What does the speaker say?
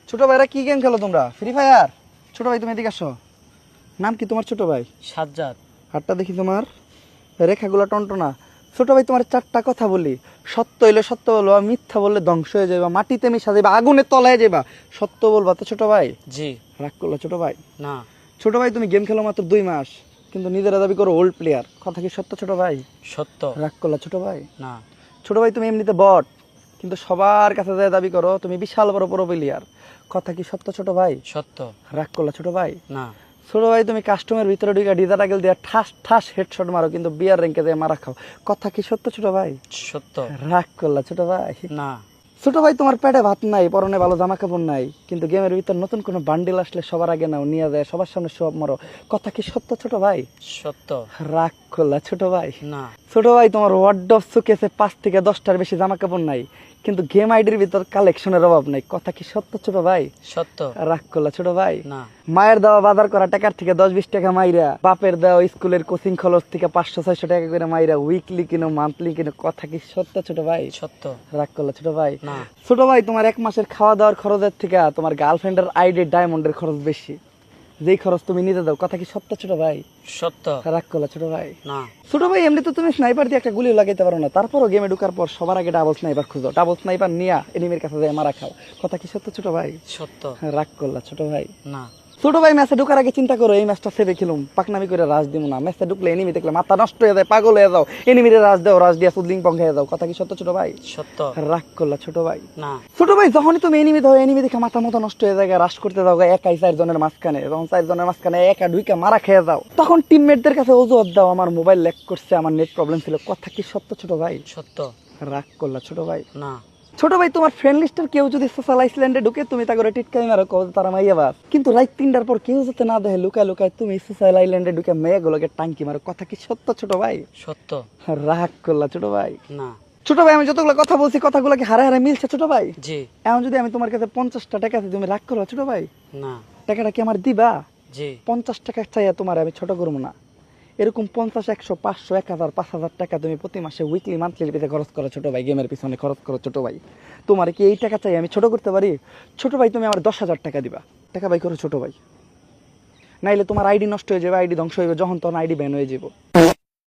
ছোট ভাইরা কি গেম খেলো তোমরা? Free fire? ছোট ভাই তুমি এদিকে আসো। নাম কি তোমার ছোট ভাই? সাজ্জাদ। হাতটা দেখি তোমার, রেখাগুলো টনটনা। ছোট ভাই তোমার চারটা কথা বলি, সত্য হইলে সত্য বলবা, মিথ্যা বললে ধ্বংস হয়ে যাবা, মাটিতে মিশা যাবা, আগুনের তলায় যাবা। সত্য বলবা তো ছোট ভাই? জি। রাগ করলা ছোট ভাই? না। ছোট ভাই তুমি গেম খেলো মাত্র 2 মাস, কিন্তু নিজেরা দাবি করো ওল্ড প্লেয়ার। কথা কি সত্য ছোট ভাই? সত্য। রাগ করলা ছোট ভাই? না। ছোট ভাই তুমি এমনিতে বট, কিন্তু সবার কাছে যায় দাবি করো তুমি বিশাল বড় প্রো প্লেয়ার। কথা কি সত্য ছোট ভাই? সত্য। রাগ করলা ছোট ভাই? না। ছোট ভাই তুমি কাস্টমের ভিতরে ঢুকে ডিজার আগেল দিয়ে ঠাস ঠাস হেডশট মারো, কিন্তু বিয়ার র্যাঙ্কে দিয়ে মারা খাও। কথা কি সত্য ছোট ভাই? সত্য। রাগ করলা ছোট ভাই? না। ছোট ভাই তোমার পেটে ভাত নাই, পরনে ভালো জামা কাপড় নাই, কিন্তু গেমের ভিতর নতুন কোনো বান্ডিল আসলে সবার আগে নাও, নিয়ে যায় সবার সামনে সব মারো। কথা কি সত্য ছোট ভাই? সত্য। রাগ করলা ছোট ভাই? না। ছোট ভাই তোমার ওয়ার্ডরোব শোকেসে 5 থেকে 10টার বেশি জামা কাপড় নাই, কিন্তু গেম আইডির ভিতর কালেকশনের অভাব নাই। কথা কি সত্য ছোট ভাই? সত্য। রাগ করলা ছোট ভাই? না। মায়ের দেওয়া বাজার করা টাকার থেকে 10-20 টাকা মাইরা, বাপের দেওয়া স্কুলের কোচিং খরচ থেকে 500-600 টাকা করে মাইরা, উইকলি কিনো মান্থলি কিনো। কথা কি সত্য ছোট ভাই? সত্য। রাগ করলা ছোট ভাই? না। ছোট ভাই তোমার 1 মাসের খাওয়া দাওয়ার খরচের থেকে তোমার গার্লফ্রেন্ডের আইডি ডায়মন্ডের খরচ বেশি, যেই খরচ তুমি নিতে দাও। কথা কি সত্য ছোট ভাই? সত্য। রাগ করলা ছোট ভাই? না। ছোট ভাই এমনি তো তুমি স্নাইপার দিয়ে একটা গুলিও লাগাইতে পারো না, তারপরও গেমে ঢোকার পর সবার আগে ডাবল স্নাইপার খুঁজো, ডাবল স্নাইপার নিয়ে এনিমির কাছে যায় মারা খাও। কথা কি সত্য ছোট ভাই? সত্য। রাগ করলা ছোট ভাই? না। ছোট ভাই ম্যাচে ঢোকার আগে চিন্তা করো এই ম্যাচটা সেভে খেলুম, পাকনামি করে রাজ দিব না। ম্যাচে ঢুকলে এনিমি দেখলে মাথা নষ্ট হয়ে যায়, পাগল হয়ে যাও, এনিমিরে রাজ দাও, রাজ দিয়া সুদলিং পং হয়ে যাও। কথা কি সত্য ছোট ভাই? সত্য। রাগ করলা ছোট ভাই? না। ছোট ভাই যখনই তুমি এনিমি দাও, এনিমি দেখে মাথা মতো নষ্ট হয়ে যায়, রাশ করতে যাও একাই 4 জনের মাঝখানে, যখন 4 জনের মাঝখানে একা ঢুইকা মারা খেয়ে যাও, তখন টিমমেটদের কাছে অজুহাত দাও আমার মোবাইল ল্যাগ করছে, আমার নেট প্রবলেম ছিল। কথা কি সত্য ছোট ভাই? সত্য। রাগ করলা ছোট ভাই? না। ছোট ভাই তোমার ফ্রেন্ড লিস্টের কেউ যদি সোশ্যাল আইসল্যান্ডে ঢুকে, তুমি তা করে টিটকাই মারো, কও তারা মাইয়া বাস, কিন্তু রাত 3টার পর কেউ যাতে না দেখে লুকায় লুকায় তুমি সোশ্যাল আইল্যান্ডে ঢুকে মেয়েগুলোকে টাঙ্কি মারো। কথা কি সত্য ছোট ভাই? সত্য। রাগ করলা ছোট ভাই? না। ছোট ভাই আমি যতগুলো কথা বলছি কথাগুলো কি হারে হারে মিলছে ছোট ভাই? জি। এখন যদি আমি তোমার কাছে 50টা টাকা দিই, তুমি রাগ করো ছোট ভাই? না। টাকাটা কি আমার দিবা? জি। 50 টাকা চাইয়া তোমার আমি ছোট করবো না। এরকম 50, 100, 500, 1000, 5000 টাকা তুমি প্রতি মাসে উইকলি মান্থলি পিছনে খরচ করো ছোট ভাই, গেমের পিছনে খরচ করো ছোট ভাই। তোমার কি এই টাকা চাই আমি ছোট করতে পারি? ছোট ভাই তুমি আমার 10,000 টাকা দিবা, টাকা ভাই করো ছোট ভাই, নাইলে তোমার আইডি নষ্ট হয়ে যাবে, আইডি ধ্বংস হয়ে যাবে, যখন তখন আইডি ব্যান হয়ে যাবো।